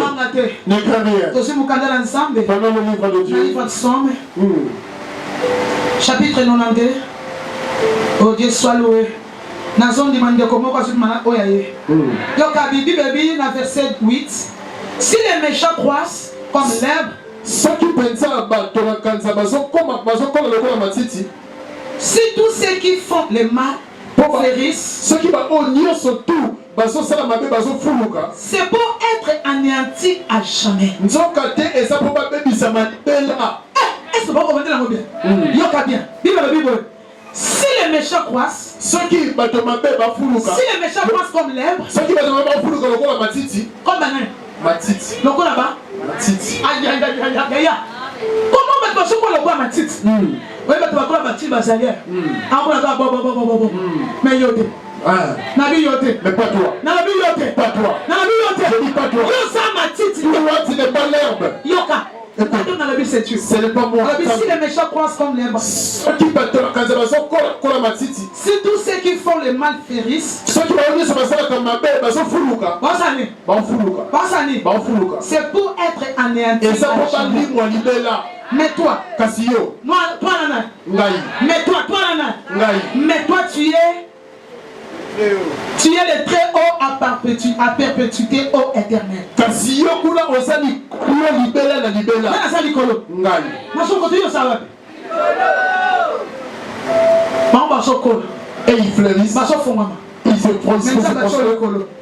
angate ne crains rien tosi mukandala nzambe pendant le livre de Dieu livre de Somme chapitre 92 oh Dieu soit loué nazondi mandeko moko asumana oyaye yoka bibi na verset 8 si les méchants croissent comme l'herbe ceux qui pensent à bato na kanza bazokoma lokola matiti si tous ceux qui font le mal ceux qui c'est pour être anéanti à jamais. Est-ce que vous comprenez la bien? Si les méchants croissent, si les méchants croissent comme l'herbe, comme matiti. Comment mettre sur quoi le bois matiti? Oui, mais tu vas quoi bâtir basalière? Mais yote. Nabi yote. Mais pas toi. Nabi yote. Pas toi. Nabi yote. Je dis pas toi. Yosa matiti. Toi, tu n'es pas l'herbe. Yoka. Ce n'est pas moi. Si les méchants croissent comme l'herbe. Si tous ceux qui font le mal férissent. C'est pour être anéanti. Mais toi, tu es le très haut à perpétuité au éternel. Et il fleurissent. Il se prospère.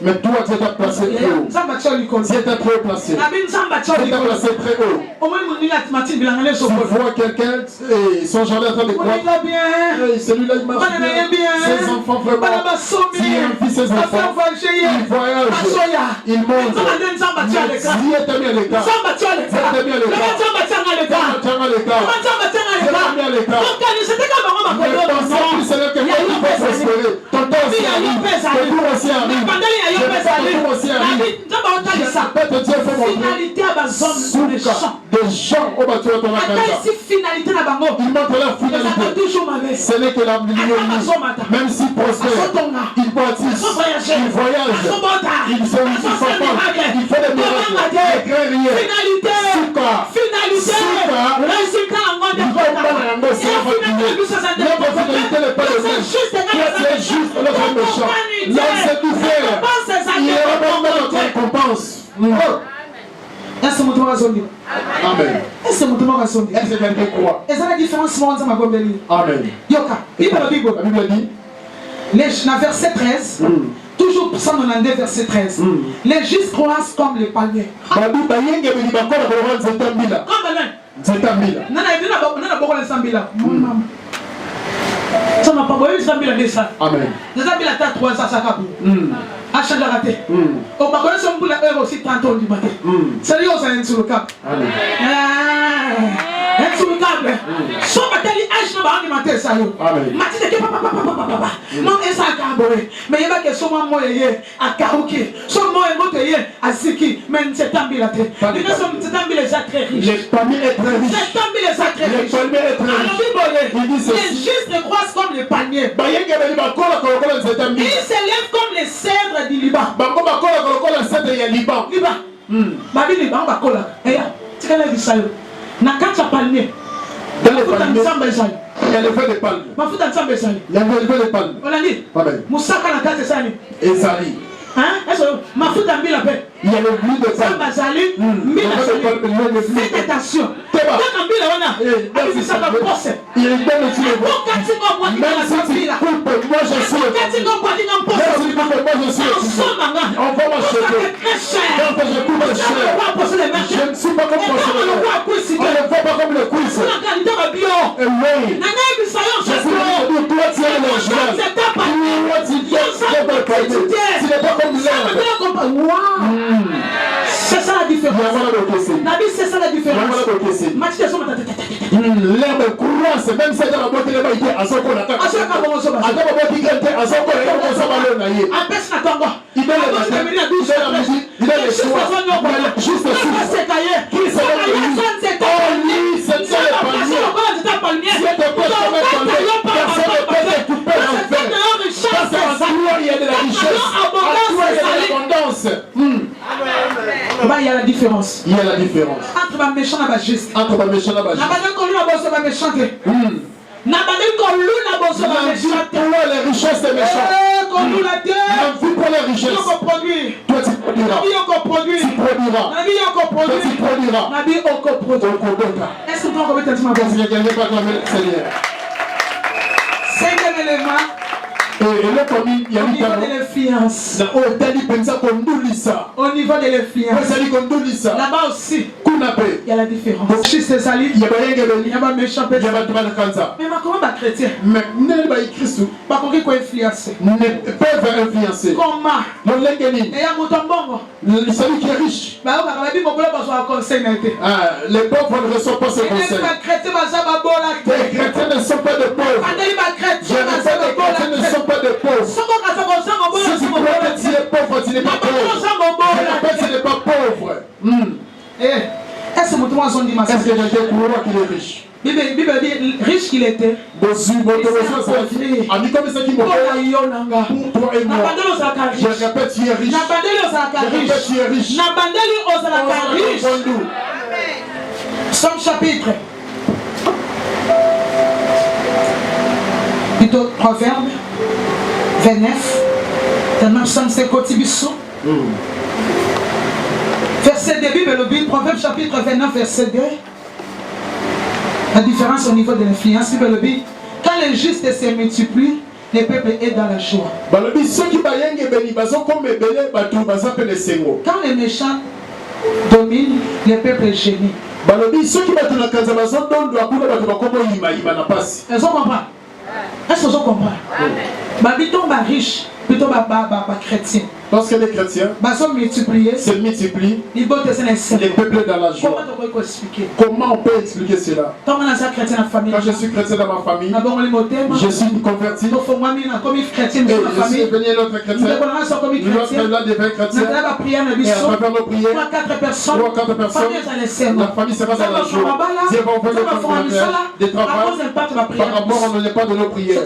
Mais toi, tu es placé très haut. Tu es très placé. Tu es placé très haut. Tu vois quelqu'un et son jardin est en train de croître. Celui-là, il marche bien. Ses enfants, vraiment. S'il invite ses enfants, il voyage. Il monte. Il est bien à l'écart. Finalité à Bazom, des gens au bâtiment de la finalité à Bango. Ils montrent leur finalité. Ce n'est que la même s'ils prospèrent, ils bâtissent, ils voyagent, ils sont il faut des miracles. Finalité, résultat en mode de Est-ce que mon tour a sonné? Amen. Est-ce que mon tour a sonné? Est-ce que quelqu'un croit? Est-ce que la différence moi dans ma gombeli? Amen. Yoka. La Bible dit. Dans verset 13. Toujours Psaume 92, verset 13. Les justes croissent comme les palmiers. Comme ça n'a pas besoin de s'ambila de ça. Amen. Les ambila t'as 3 ans ça capou. A changer raté. Au bagage son pour la heure aussi 30 ans du matin. Sérieux ça est sur le cap. Amen. Est sur le câble. So batali âge na ba alimenter ça yo. Amen. Mati de papa. Non esa kabore. Mais yeba que so mo yeye akaruki. So mo emote yeye asiki men c'est ambila te. Les personnes c'est ambila ça très riche. Les palmiers est très riche. C'est ambila ça très riche. Les palmiers est très riche. Les justes croissent comme les palmiers. Ils s'élèvent comme les cèdres du Liban. Dans les palmiers, il y a le feu de palme. Il y a le feu de palme. Amen. Il y a le bleu de palme. Faites attention. Il y a une bonne étude. Même si tu coupes, moi je suis. On va m'acheter. Quand je coupe le cher, je ne suis pas comme procédeur. On ne voit pas comme le quiz. Et oui, je suis dit, toi tu es le joie. Toi tu es le palmier. Tu n'es pas comme l'herbe. C'est ça la différence. Nabi, c'est ça la différence. L'herbe croisse, même si elle a la boîte de l'herbe, il a son corps d'attaque. Il a le choix. Juste il y a la différence. Il y a la différence. Entre un méchant et un juste. Entre un méchant et un juste. Les richesses des méchants. Pour les richesses. Toi tu produiras. Tu produiras. Est-ce que tu peux me Seigneur. Cinquième élément. Et il y a l'influence. Au niveau de l'influence. Là-bas aussi, il y a la différence. Juste les alliés, il y a pas méchant. Mais comment les chrétiens pas qu'on influencer. Ne peuvent influencer. Comment? Et il y a mon celui qui est riche. Les pauvres ne reçoivent pas ce conseil. Les chrétiens ne sont pas de pauvres. Je répète, les chrétiens ne sont pas de pauvres. Si tu crois que tu es pauvre, tu n'es pas pauvre. Je répète, tu n'es pas pauvre. Est-ce que quelqu'un croit qu'il est riche? Bible dit riche qu'il était. Pour toi et moi. Je répète, tu es riche. Je répète, tu es riche. Somme chapitre. Plutôt Proverbe 29. Tellement Somme c'est Kotibissou. Verset 2, Bible, Proverbe chapitre 29, verset 2. La différence au niveau de l'influence, Bible dit, quand les justes se multiplient, les peuples est dans la joie. Quand les méchants dominent, les peuples gémissent. Est-ce qu'on comprend? Est-ce qu'on comprend? Babiton va riche, plutôt chrétien. Lorsque les chrétiens se multiplient, les peuples dans la joie. Comment on peut expliquer cela? Quand je suis chrétien dans ma famille, je suis converti. Et je suis devenu l'autre chrétien. L'autre là devient chrétien. Et à travers nos prières, 3-4 personnes, la famille sera dans la joie. Dieu va ouvrir des travaux par rapport à l'impact de nos prières.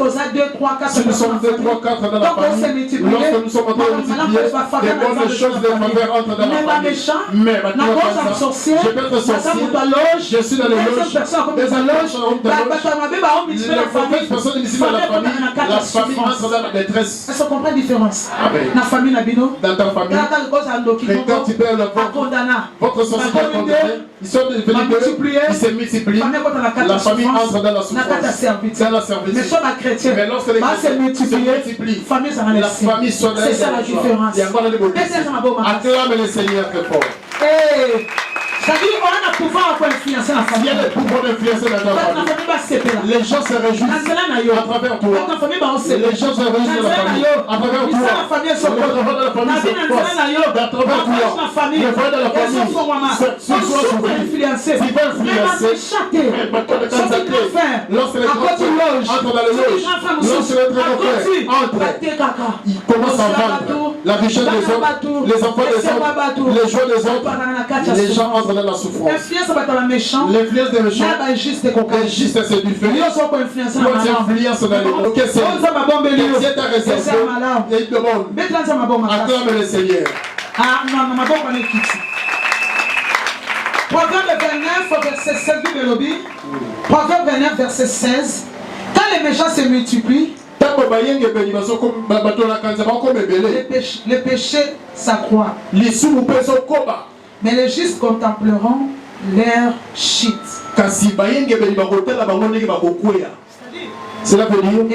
Si nous sommes 2, 3, 4 dans la famille, lorsque nous sommes en train de multiplier, bonnes choses de faveur entrent dans la famille. Mais maintenant, je peux être sorcier, je suis dans les loges, des loges, les mauvaises personnes ici dans la famille entre dans la détresse. Est-ce qu'on comprend la différence? Dans ta famille, quand tu peux votre sorcier ils sont devenus deux, ils se multiplient. La famille entre dans la souffrance, dans la service. Mais lorsque les chrétiens se multiplient, la famille soit dans la c'est ça la différence. Acclame le Seigneur très fort. C'est-à-dire qu'on a le pouvoir pour influencer la famille. Il y a le pouvoir d'influencer dans ta famille. Les gens se réjouissent à travers toi. Les gens se réjouissent dans la famille. À travers toi. Le famille se à travers toi. Le frère de la famille. Ce soit influencer. Lorsque les grands entrent dans le loge, lorsque les grands entrent, ils commencent à vendre la richesse des autres, les enfants des autres, les joies des autres. Les gens entrent dans la souffrance. L'influence des méchants. Injuste, c'est du fait. Toi, tu influences dans les gens. Qu'est-ce que c'est? C'est ta réserve. Et il demande. Acclame le Seigneur. Proverbe 29, verset 16 du Bélobi. Proverbe 29, verset 16. Quand les méchants se multiplient, les péchés s'accroissent. Mais les justes contempleront leur chute. Cela veut dire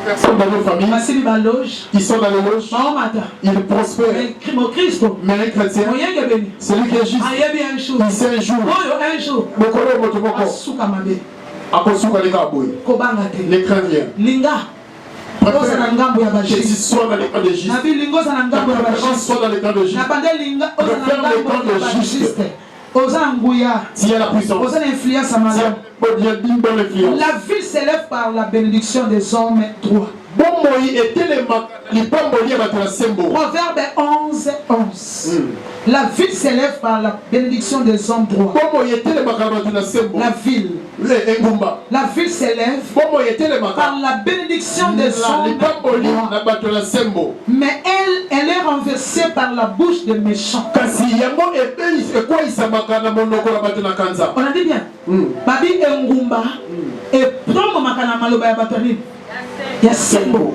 personnes dans nos familles, ils sont dans les loges, ils prospèrent. Mais les chrétiens, celui qui est juste, il sait un jour, les chrétiens. Jésus soit dans les camps de Jésus. Soit dans les camps de Jésus. Préfère les camps de Jésus. S'il y a la puissance, la vie s'élève par la bénédiction des hommes droits. Proverbe 11, 11. La ville s'élève par la bénédiction des hommes droits. La ville. La ville s'élève par la bénédiction des hommes droits. Mais elle est renversée par la bouche des méchants. On a dit bien. Babi Engumba et promo makana maloba ya batani. Ya sembo.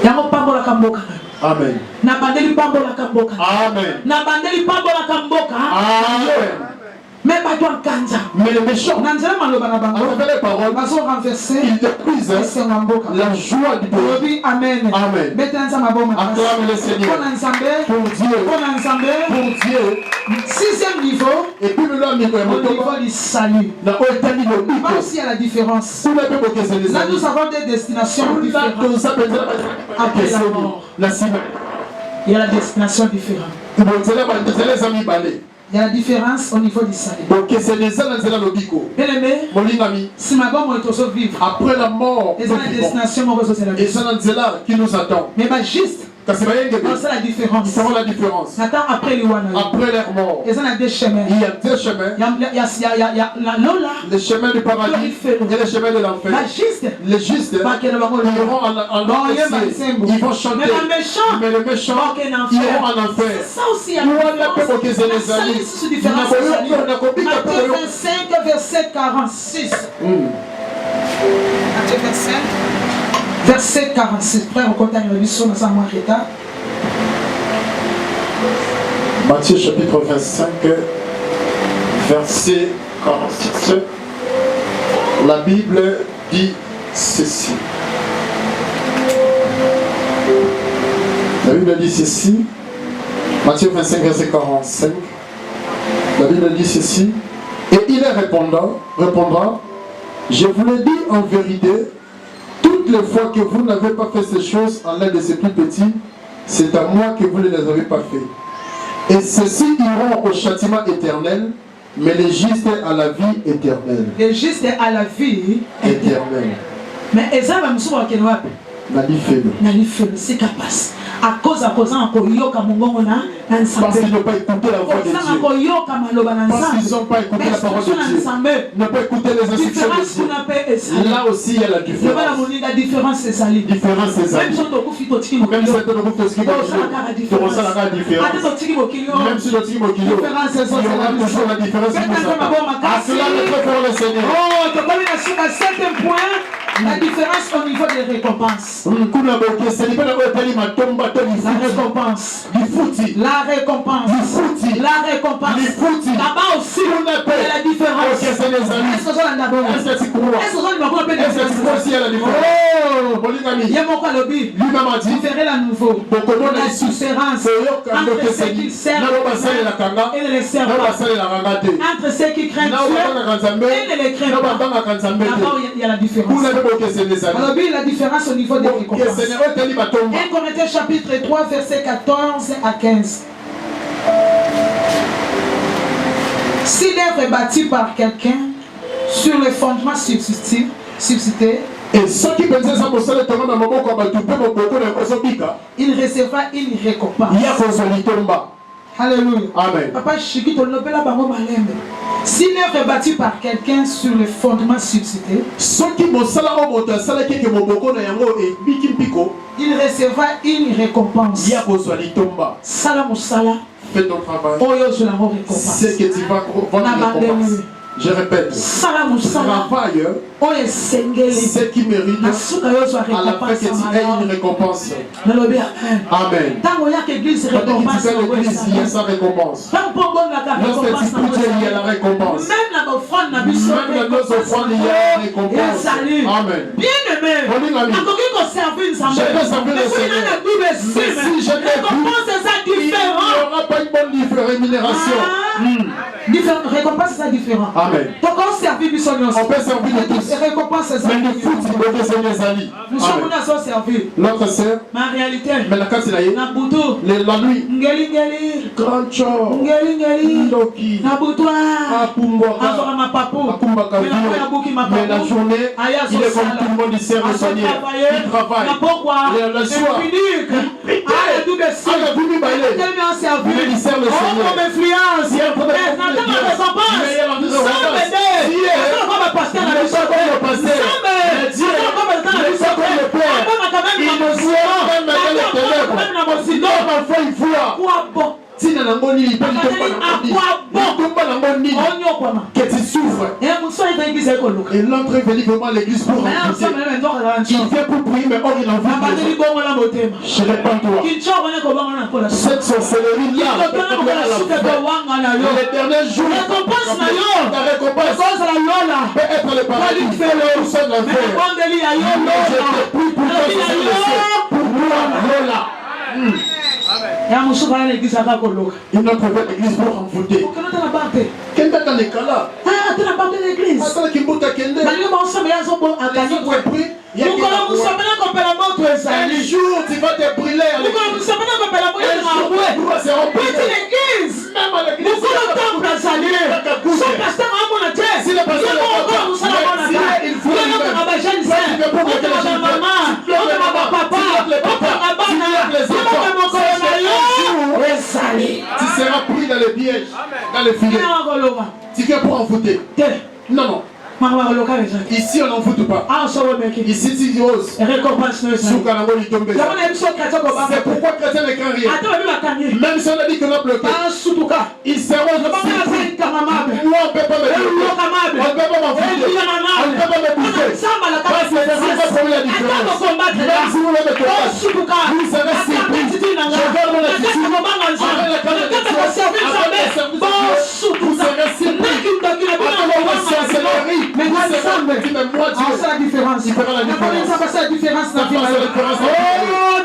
Ya mopambo la kamboka. Amen. Na bandeli pambo la kamboka. Amen. Na bandeli pambo la kamboka. Amen. Mais pas toi Kanza. Mais les méchants, à travers les paroles, ils détruisent la joie du peuple. Amen. Amen. Acclame le Seigneur. Pour Dieu. Sixième niveau. Et puis le niveau du salut. Là aussi il y a la différence. Là nous avons des destinations différentes. Après la mort, il y a la destination différente. Il y a la différence au niveau du salut. Bien aimé, si ma bonne est vivre, après la mort, il y a la destination qui nous attend. Mais juste, c'est la différence. Ils feront la différence. Après leur mort, il y a deux chemins. Il y a deux chemins. Il y a le chemin du paradis et le chemin de l'enfer. Les justes iront en enfer. Ils vont chanter. Mais les méchants iront en enfer. Ça aussi, il y a Matthieu 25, verset 46. Matthieu 25. Verset 46. Frère, on compte à l'émission dans sa marqueta. Matthieu chapitre 25, verset 46. La Bible dit ceci. La Bible dit ceci. Matthieu 25, verset 45. La Bible dit ceci. Et il répondra, je vous le dis en vérité, toutes les fois que vous n'avez pas fait ces choses en l'un de ces plus petits, c'est à moi que vous ne les avez pas fait. Et ceux-ci iront au châtiment éternel, mais les justes à la vie éternelle. Les justes à la vie éternelle. Mais Eza va me souvenir qu'il y a Nali faible. C'est capable. à cause parce qu'ils n'ont pas écouté la voix de Dieu. Parce qu'ils n'ont pas écouté la parole de Dieu. Ils n'ont pas écouté les instructions de Dieu. Là aussi, il y a la différence. Différence, c'est ça. Même si on a la différence. Même si le team au kilo, il y aura toujours la différence. À cela, notre frère le Seigneur. Oh, tu as un certain point. La différence au niveau des récompenses. La récompense. La récompense. La récompense. Là-bas aussi, il y a la différence. Est-ce que vous avez la différence? Oh, il y a mon calobi. Différer la nouveau. La différence entre ceux qui servent et ne les servent pas. Entre ceux qui craignent Dieu et ne les craignent pas. Là-bas, il y a la différence. Alors, la différence au niveau des récompenses. 1 Corinthiens chapitre 3, versets 14 à 15. Si l'œuvre est bâtie par quelqu'un sur le fondement subsisté, et ceux qui pensaient ça pour ça, il recevra une récompense. Alléluia. Amen. Papa, si l'œuvre est bâtie par quelqu'un sur le fondement subsisté, il recevra une récompense. Salam ou salam. Fais ton travail. C'est que tu vas vendre une récompense. Je répète, travaille ce qui mérite à la fin que tu aies une récompense. Amen. Quand tu fais l'église, il y a sa récompense. Lorsque tu pries, il y a la récompense. Même dans nos offrandes, il y a la récompense. Amen. Bien-aimé, je peux servir le Seigneur. Mais si je t'ai vu, il n'y aura pas une bonne rémunération. Récompense, c'est différent. Amen. Donc on servir on peut servir de tous. Récompense, c'est mais le foot, il doit servir les amis. Nous sommes là à servir. Notre sœur. Ma réalité. Mais la case, c'est la nuit. Ngeli. Grand chor. Ngeli. Ndoki. Nabutoa. Apumboka. Azora ma papo. Akumbaka. Mais la journée, il est comme tout le monde, il sert le Seigneur. Il travaille. Et le soir, il sert le Seigneur. Que tu souffres. Et l'autre est venu vraiment à l'église pour rencontrer. Il vient pour prier, mais or il en veut. Je réponds toi. Cette sorcellerie-là, les derniers jours, la récompense peut être le paradis ou soit de l'enfer. Je te prie pour toi, pour moi, Lola. Il n'a pas l'église pour envoûter. Quel est le cas là? Attends, l'église. Attends, qui bout à Kende. Un jour, tu vas te brûler à l'église. Un jour, tu vas se remplir. Même à l'église. Si le pasteur il faut tu seras pris dans les pièges, dans les filets. Tu es pour envoûter. Non, non. Ici on n'en fout pas. Ici tu oses. C'est pourquoi chrétien ne craint rien. Même si on a dit qu'on a bloqué, il seront moi on ne peut pas me bloquer. On ne peut pas m'envoûter. On ne peut pas me bouffer. Parce que c'est pas pour la différence. Même si vous voulez me combattre, vous serez surpris. Je vais mon attitude. Avec la candidature, avec le service, vous serez surpris. Avec la sorcellerie. Mais moi, c'est la différence. Il fera la différence. Ça passe la différence. Oh,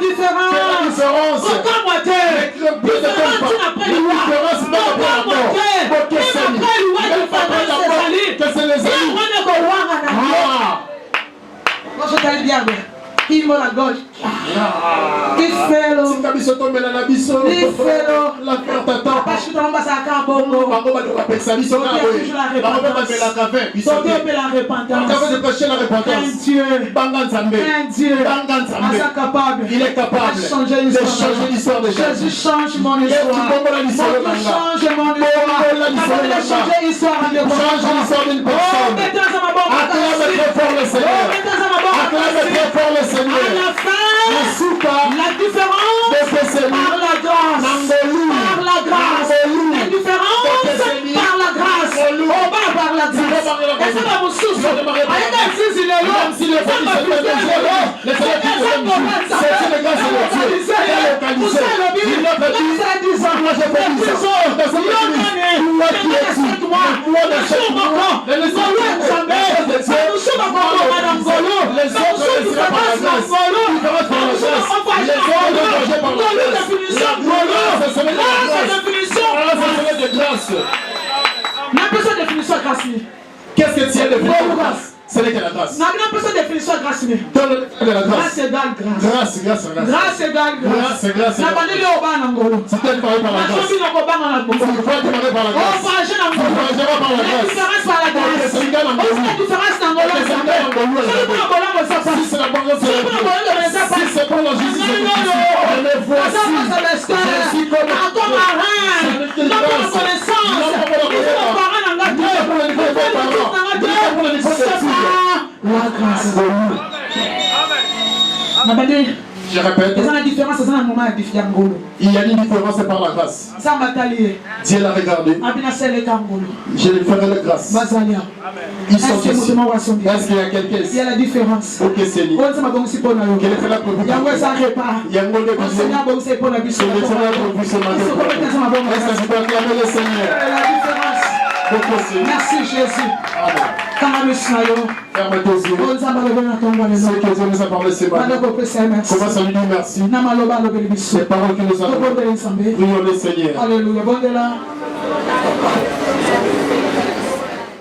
différence. Quelle différence? Pourquoi moitié? La différence, pas la mort. Que c'est les amis. Moi, je t'ai bien. Il Imo la gauche. Ifelo. Ifelo. La peur t'attend. Parce que tu n'as pas ça à Carbongo. La repentance. Il est capable de changer l'histoire des gens. Jésus change mon histoire. Change mon histoire. Changer l'histoire d'une personne. Acclame très fort le Seigneur. Acclame très fort le Seigneur. À la fin, la différence par la grâce. Par la grâce. La différence par la grâce. On va par la grâce. Et ça va vous souffler. Avec un fils, il est là. Même si le fils de Dieu est c'est une grâce de Dieu. Il est localisé. Il n'a pas dit, moi je fais du sang. Dans cette église, toi qui es ici, moi de chaque mois, les autres les autres par la grâce. Qu'est-ce que tu as de grâce? Ce n'est que la grâce. Grâce égale grâce. Grâce égale grâce. C'est peut-être parlé par la grâce. Tu crois démarrer par la grâce. Tu franchiras par la grâce. Si c'est la bonne si c'est pour la justice, mais voici, je suis comme la grâce. Je répète, il y a une différence par la grâce. Dieu l'a regardé. Je lui ferai la grâce. Ils sont ici. Est-ce qu'il y a quelqu'un ici? Il y a la différence. Ok, Seigneur. Quelle est la provision? Il y a un mot de vision. Est-ce que tu peux acclamer le Seigneur? Merci Jésus. Ferme tes yeux. Ce que Dieu nous a parlé ce matin. Commence à lui dire merci. Les paroles qu'il nous a données. Prions le Seigneur. Alléluia.